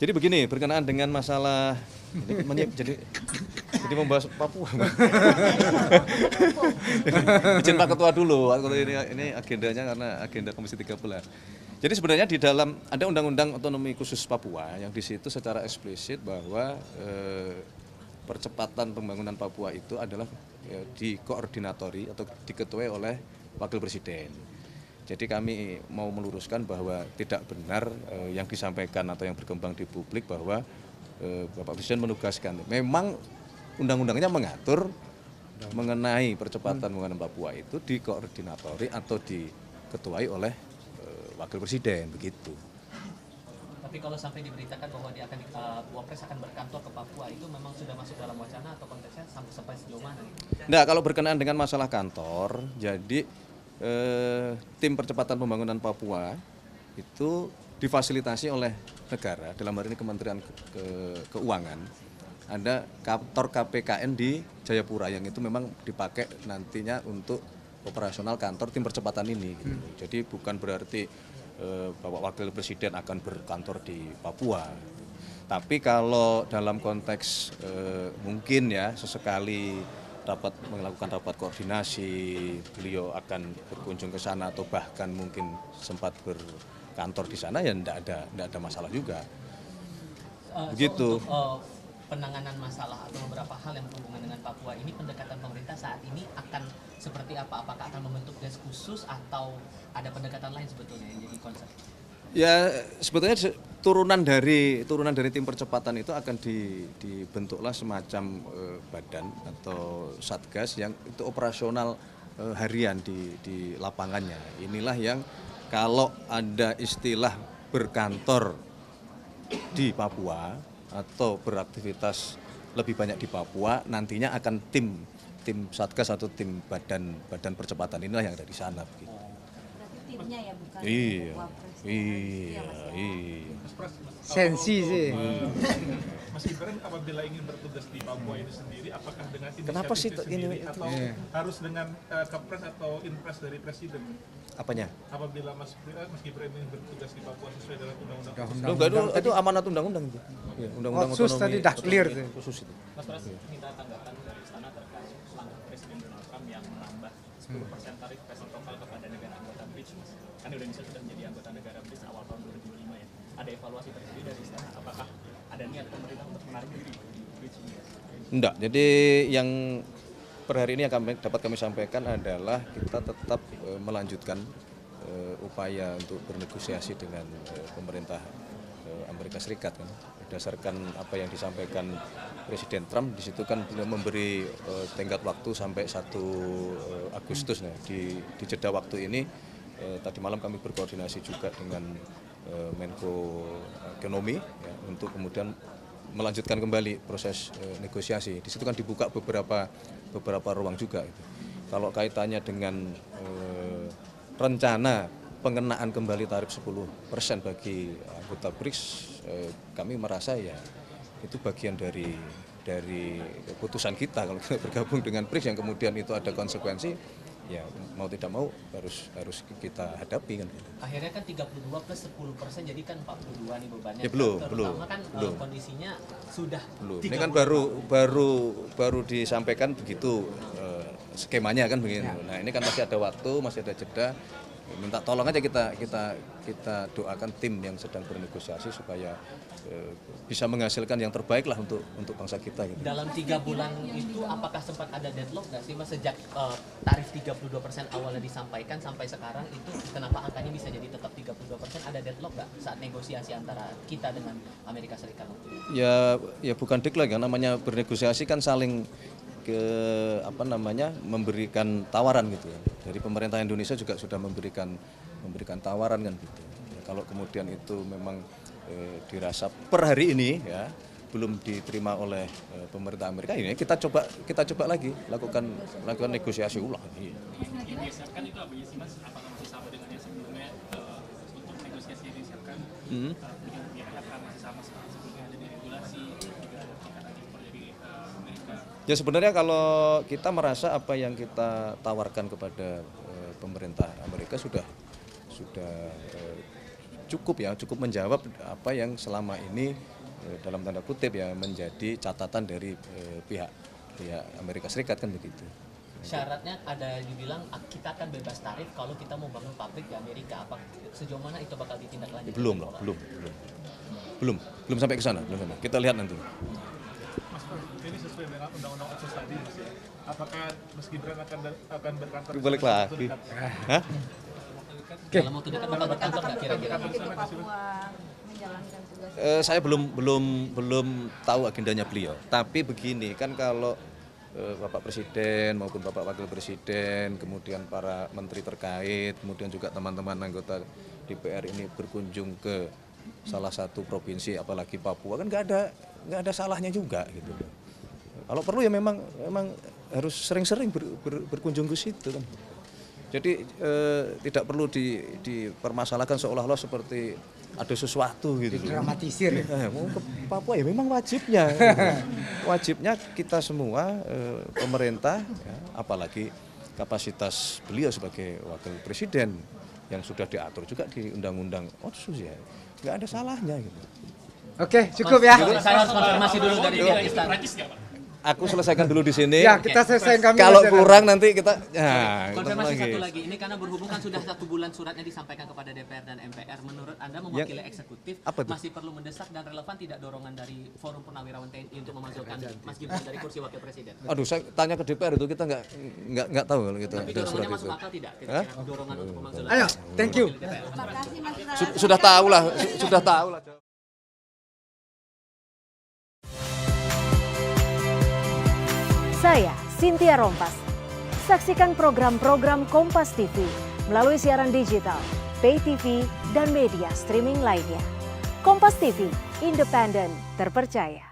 Jadi begini, berkenaan dengan masalah ini jadi membahas Papua. Izin Pak Ketua dulu, ini agendanya karena agenda Komisi 13. Jadi sebenarnya di dalam ada Undang-Undang Otonomi Khusus Papua yang di situ secara eksplisit bahwa percepatan pembangunan Papua itu adalah dikoordinatori atau diketuai oleh Wakil Presiden. Jadi kami mau meluruskan bahwa tidak benar yang disampaikan atau yang berkembang di publik bahwa Bapak Presiden menugaskan. Memang undang-undangnya mengatur mengenai percepatan pembangunan Papua itu dikoordinatori atau diketuai oleh Wakil Presiden, begitu. Tapi kalau sampai diberitakan bahwa dia akan Wapres akan berkantor ke Papua, itu memang sudah masuk dalam wacana atau konteksnya sampai sejauh mana? Nah, kalau berkenaan dengan masalah kantor, jadi tim percepatan pembangunan Papua itu difasilitasi oleh negara, dalam hal ini Kementerian Keuangan. Ada kantor KPKN di Jayapura yang itu memang dipakai nantinya untuk operasional kantor tim percepatan ini. Gitu. Jadi bukan berarti Bapak Wakil Presiden akan berkantor di Papua. Tapi kalau dalam konteks mungkin ya sesekali melakukan rapat koordinasi, beliau akan berkunjung ke sana atau bahkan mungkin sempat berkantor di sana, ya tidak ada masalah juga. Begitu. Untuk penanganan masalah atau beberapa hal yang berhubungan dengan Papua ini, pendekatan pemerintah saat ini akan seperti apa? Apakah akan membentuk desk khusus atau ada pendekatan lain sebetulnya yang jadi konsep? Ya sebetulnya turunan dari tim percepatan itu akan dibentuklah semacam badan atau satgas yang itu operasional harian di lapangannya. Inilah yang kalau ada istilah berkantor di Papua atau beraktivitas lebih banyak di Papua, nantinya akan tim satgas atau tim badan percepatan inilah yang ada di sana. Begitu. Timnya ya, bukan Wapres. Iya. Sensi sih. Mas Gibran apabila ingin bertugas di Papua ini sendiri, apakah dengan Kenapa sih inisiatif sendiri atau harus dengan kepres atau inpres dari presiden? Apanya? Apabila Mas Gibran ingin bertugas di Papua sesuai dengan undang-undang. Itu amanat undang-undang itu. Ya, undang-undang Otsus otonomi tadi dah clear otonomi tuh. khusus itu. Mas Pras minta tanggapan dari istana terkait langkah Presiden Donald Trump yang menambah 10% tarif resiprokal kepada negara anggota BRICS, Mas. Kan Indonesia sudah menjadi anggota negara BRICS awal tahun 2025 ya. Ada evaluasi tersendiri dari istana, apakah ada niat pemerintah untuk menarik diri di BRICS ini? Enggak, jadi yang per hari ini yang dapat kami sampaikan adalah kita tetap melanjutkan upaya untuk bernegosiasi dengan pemerintah Amerika Serikat kan. Berdasarkan apa yang disampaikan Presiden Trump, di situ kan beliau memberi tenggat waktu sampai 1 Agustus. Nah, di jeda waktu ini tadi malam kami berkoordinasi juga dengan Menko Ekonomi ya, untuk kemudian melanjutkan kembali proses negosiasi. Di situ kan dibuka beberapa ruang juga. Gitu. Kalau kaitannya dengan rencana pengenaan kembali tarif 10% bagi anggota BRICS, kami merasa ya itu bagian dari keputusan kita kalau kita bergabung dengan BRICS yang kemudian itu ada konsekuensi, ya mau tidak mau harus kita hadapi kan. Akhirnya kan 32 plus 10%, jadi kan 42 nih bebannya. Ya, belum. Kan kondisinya sudah Belum. 30. Ini kan baru disampaikan begitu skemanya kan begini. Nah, ini kan masih ada waktu, masih ada jeda. Minta tolong aja kita doakan tim yang sedang bernegosiasi supaya bisa menghasilkan yang terbaik lah untuk bangsa kita gitu. Dalam 3 bulan itu apakah sempat ada deadlock nggak sih Mas, sejak tarif 32% awalnya disampaikan sampai sekarang itu kenapa angkanya bisa jadi tetap 32%? Ada deadlock nggak saat negosiasi antara kita dengan Amerika Serikat? Ya bukan deadlock ya, namanya bernegosiasi kan saling memberikan tawaran gitu ya. Dari pemerintah Indonesia juga sudah memberikan tawaran kan gitu. Ya, kalau kemudian itu memang dirasa per hari ini ya belum diterima oleh pemerintah Amerika, ini kita coba lagi lakukan negosiasi ulang. Yang disiapkan itu apa sih Mas? Apakah masih sama dengan yang sebelumnya untuk negosiasi yang disiapkan? Masih sama sebelumnya ada regulasi juga ada impor dari Amerika. Ya sebenarnya kalau kita merasa apa yang kita tawarkan kepada pemerintah Amerika sudah cukup menjawab apa yang selama ini dalam tanda kutip ya menjadi catatan dari pihak Amerika Serikat kan begitu. Syaratnya ada dibilang kita akan bebas tarif kalau kita mau bangun pabrik di Amerika. Apa sejauh mana itu bakal ditindaklanjuti? Belum sampai ke sana, belum sampai. Kita lihat nanti. Mas Pram, ini sesuai dengan undang-undang otsus tadi, Mas ya. Apakah Mas Gibran akan berkantor Balik lagi. Hah? Dalam waktu dekat bakal berkantor nggak kira-kira? Jadi di Papua menjalankan tugas. Saya belum tahu agendanya beliau. Tapi begini kan kalau Bapak Presiden maupun Bapak Wakil Presiden, kemudian para menteri terkait, kemudian juga teman-teman anggota DPR ini berkunjung ke salah satu provinsi, apalagi Papua, kan nggak ada salahnya juga gitu. Kalau perlu ya memang harus sering-sering berkunjung ke situ kan. Jadi tidak perlu dipermasalahkan seolah-olah seperti ada sesuatu gitu. Dramatisir. Mau ke Papua ya memang wajibnya. Wajibnya kita semua pemerintah, ya, apalagi kapasitas beliau sebagai wakil presiden yang sudah diatur juga di undang-undang otsus ya, nggak ada salahnya gitu. Oke, cukup ya. Saya harus konfirmasi dulu dari pihak istana. Prancis nggak Pak? Aku selesaikan dulu di sini. Ya, kita selesaikan kami. Kalau selesaikan. kurang nanti kita ya, Konfirmasi ketemu satu lagi, ini karena berhubung kan sudah 1 bulan suratnya disampaikan kepada DPR dan MPR. Menurut Anda mewakili eksekutif apa itu? masih perlu mendesak dan relevan tidak dorongan dari Forum Purnawirawan TNI untuk memasukkan Mas Gibran dari kursi wakil presiden? Aduh, saya tanya ke DPR itu kita nggak tahu kalau kita Tapi ada surat dorongannya itu. masuk akal tidak? Kira-kira dorongan untuk memasukkan? Ayo, thank you. Terima kasih Mas Ira. Sudah tahu lah, sudah tahu lah. Saya Cynthia Rompas. Saksikan program-program Kompas TV melalui siaran digital, pay TV, dan media streaming lainnya. Kompas TV, independen, terpercaya.